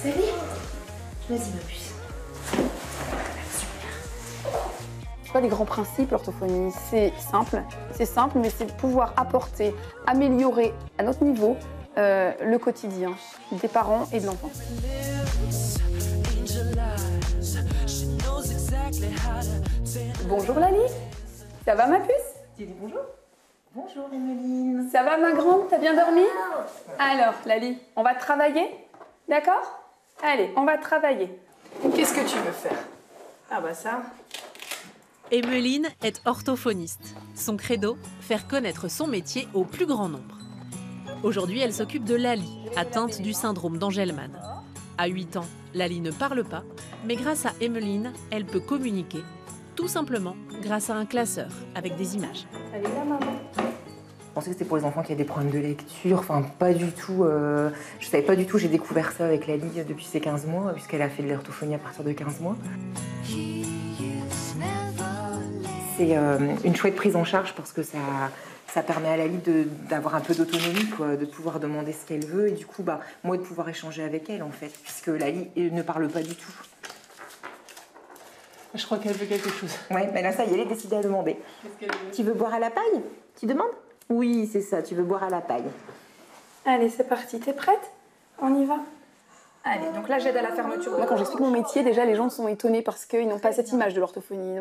installer? Vas-y ma puce. C'est pas des grands principes l'orthophonie, c'est simple, mais c'est de pouvoir apporter, améliorer à notre niveau le quotidien des parents et de l'enfant. Bonjour Lali, ça va ma puce? Tu dis bonjour? Bonjour Emeline. Ça va ma grande, t'as bien dormi? Alors Lali, on va travailler? D'accord? Allez, on va travailler. Qu'est-ce que tu veux faire? Ah bah ça... Emeline est orthophoniste. Son credo, faire connaître son métier au plus grand nombre. Aujourd'hui, elle s'occupe de Lali, atteinte du syndrome d'Angelman. À 8 ans, Lali ne parle pas, mais grâce à Emeline, elle peut communiquer, tout simplement grâce à un classeur avec des images. Elle est là, maman. Je pensais que c'était pour les enfants qui avaient des problèmes de lecture, enfin pas du tout, je savais pas du tout, j'ai découvert ça avec Lali depuis ses 15 mois, puisqu'elle a fait de l'orthophonie à partir de 15 mois. C'est une chouette prise en charge parce que ça permet à Lali d'avoir un peu d'autonomie, de pouvoir demander ce qu'elle veut et du coup, moi de pouvoir échanger avec elle en fait, puisque Lali ne parle pas du tout. Je crois qu'elle veut quelque chose. Ouais, mais là ça y est, elle est décidée à demander. Tu veux boire à la paille? Tu demandes? Oui, c'est ça, tu veux boire à la paille. Allez, c'est parti, t'es prête? On y va? Allez, donc là j'aide à la fermeture. Moi quand j'explique mon métier, déjà les gens sont étonnés parce qu'ils n'ont pas cette image de l'orthophonie.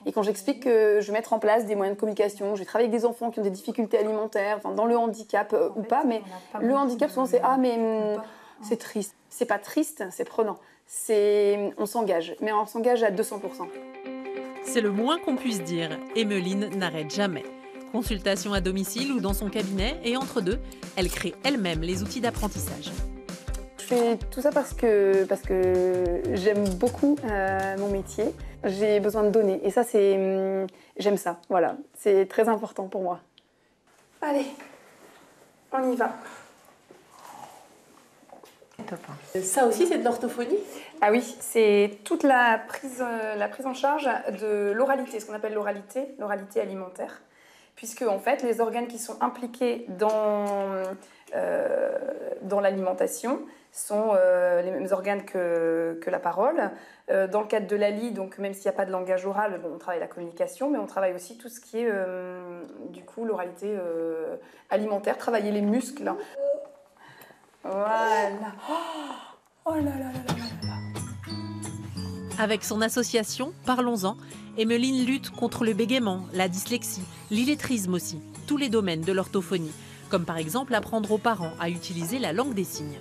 Et quand j'explique que je vais mettre en place des moyens de communication, je vais travailler avec des enfants qui ont des difficultés alimentaires, enfin, dans le handicap ou pas, mais le handicap souvent c'est « Ah mais c'est triste ». C'est pas triste, c'est prenant. On s'engage, mais on s'engage à 200%. C'est le moins qu'on puisse dire. Emeline n'arrête jamais. Consultation à domicile ou dans son cabinet, et entre deux, elle crée elle-même les outils d'apprentissage. Je fais tout ça parce que j'aime beaucoup mon métier. J'ai besoin de donner et ça, j'aime ça. Voilà, c'est très important pour moi. Allez, on y va. Top. Ça aussi, c'est de l'orthophonie? Ah oui, c'est toute la prise en charge de l'oralité, ce qu'on appelle l'oralité alimentaire. Puisque en fait, les organes qui sont impliqués dans l'alimentation sont les mêmes organes que la parole. Dans le cadre de Lali, donc même s'il n'y a pas de langage oral, on travaille la communication, mais on travaille aussi tout ce qui est du coup l'oralité alimentaire, travailler les muscles. Voilà. Oh là là là là là là. Avec son association, Parlons-en, Emeline lutte contre le bégaiement, la dyslexie, l'illettrisme aussi, tous les domaines de l'orthophonie, comme par exemple apprendre aux parents à utiliser la langue des signes.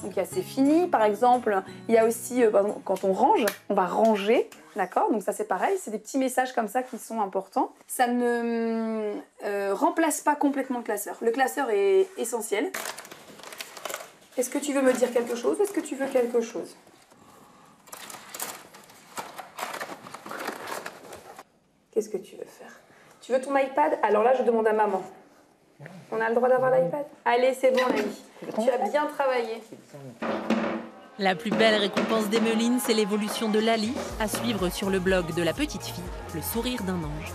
Donc il y a c'est fini, par exemple. Il y a aussi, quand on range, on va ranger, d'accord? Donc ça c'est pareil, c'est des petits messages comme ça qui sont importants. Ça ne remplace pas complètement le classeur. Le classeur est essentiel. Est-ce que tu veux me dire quelque chose? Est-ce que tu veux quelque chose? Qu'est-ce que tu veux faire? Tu veux ton iPad? Alors là, je demande à maman. On a le droit d'avoir l'iPad? Allez, c'est bon, Lali. Tu as bien travaillé. La plus belle récompense d'Emeline, c'est l'évolution de Lali, à suivre sur le blog de la petite fille, Le sourire d'un ange.